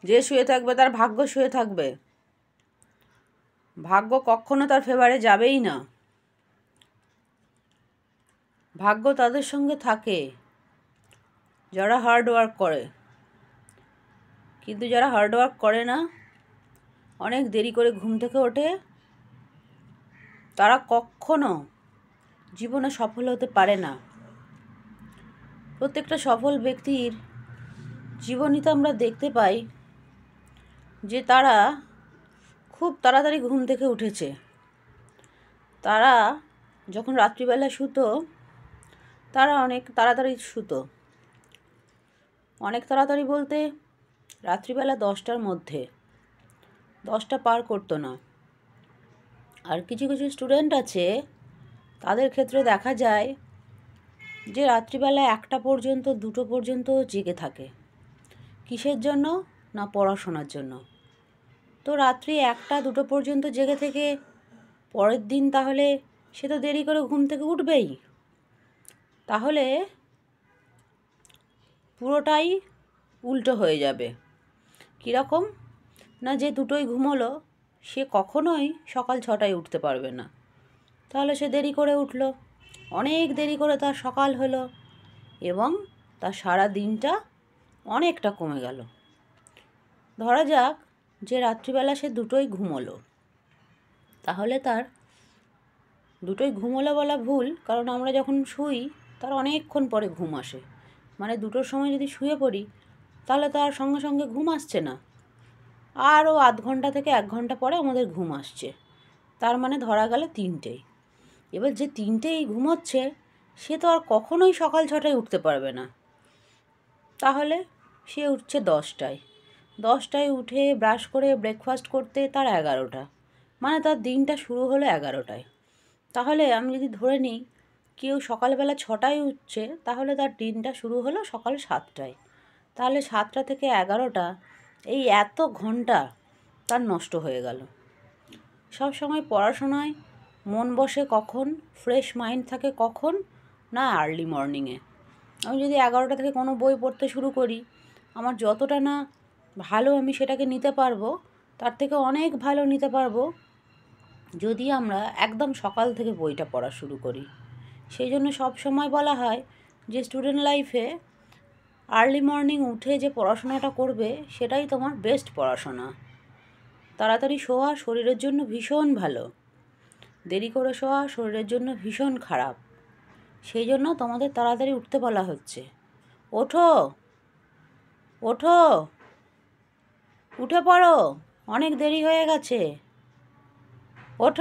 যে শুয়ে থাকবে তার ভাগ্য শুয়ে থাকবে, ভাগ্য কখনো তার ফেভারে যাবেই না। ভাগ্য তাদের সঙ্গে থাকে যারা হার্ড ওয়ার্ক করে, কিন্তু যারা হার্ড ওয়ার্ক করে না, অনেক দেরি করে ঘুম থেকে ওঠে, তারা কখনো জীবনে সফল হতে পারে না। প্রত্যেকটা সফল ব্যক্তির জীবনীতে আমরা দেখতে পাই যে তারা খুব তাড়াতাড়ি ঘুম থেকে উঠেছে। তারা যখন রাত্রিবেলা শুতো, তারা অনেক তাড়াতাড়ি শুতো। অনেক তাড়াতাড়ি বলতে রাত্রিবেলা 10টার মধ্যে, 10টা পার করতো না। আর কিছু কিছু স্টুডেন্ট আছে, তাদের ক্ষেত্রে দেখা যায় যে রাত্রিবেলা 1টা পর্যন্ত 2টো পর্যন্ত জেগে থাকে। কিসের জন্য? না পড়াশোনার জন্য। তো রাত্রি 1টা 2টো পর্যন্ত জেগে থেকে পরের দিন তাহলে সে তো দেরি করে ঘুম থেকে উঠবেই। তাহলে পুরোটাই উল্টো হয়ে যাবে। কীরকম? না যে দুটোই ঘুমোলো সে কখনোই সকাল 6টায় উঠতে পারবে না। তাহলে সে দেরি করে উঠলো, অনেক দেরি করে তার সকাল হলো এবং তার সারা দিনটা অনেকটা কমে গেল। ধরা যাক যে রাত্রিবেলা সে দুটোই ঘুমোলো, তাহলে তার দুটোই ঘুমোলো বলা ভুল, কারণ আমরা যখন শুই তার অনেকক্ষণ পরে ঘুম আসে। মানে 2টোর সময় যদি শুয়ে পড়ি তাহলে তার সঙ্গে সঙ্গে ঘুম আসছে না, আরও আধ ঘন্টা থেকে 1 ঘন্টা পরে আমাদের ঘুম আসছে। তার মানে ধরা গেল 3টেই। এবার যে 3টেই ঘুমোচ্ছে সে তো আর কখনোই সকাল 6টায় উঠতে পারবে না। তাহলে সে উঠছে 10টায়। 10টায় উঠে ব্রাশ করে ব্রেকফাস্ট করতে তার 11টা, মানে তার দিনটা শুরু হলো 11টায়। তাহলে আমি যদি ধরে নিই কেউ সকালবেলা 6টায় উঠছে, তাহলে তার দিনটা শুরু হলো সকাল 7টায়। তাহলে 7টা থেকে 11টা, এই এত ঘন্টা তার নষ্ট হয়ে গেল। সব সময় পড়াশোনায় মন বসে কখন, ফ্রেশ মাইন্ড থাকে কখন? না আর্লি মর্নিংয়ে। আমি যদি 11টা থেকে কোনো বই পড়তে শুরু করি, আমার যতটা না ভালো আমি সেটাকে নিতে পারবো, তার থেকে অনেক ভালো নিতে পারবো যদি আমরা একদম সকাল থেকে বইটা পড়া শুরু করি। সেই জন্য সব সময় বলা হয় যে স্টুডেন্ট লাইফে আর্লি মর্নিং উঠে যে পড়াশোনাটা করবে সেটাই তোমার বেস্ট পড়াশোনা। তাড়াতাড়ি শোয়া শরীরের জন্য ভীষণ ভালো, দেরি করে শোয়া শরীরের জন্য ভীষণ খারাপ। সেই জন্য তোমাদের তাড়াতাড়ি উঠতে বলা হচ্ছে। ওঠো, ওঠো, উঠে পড়ো, অনেক দেরি হয়ে গেছে, ওঠো।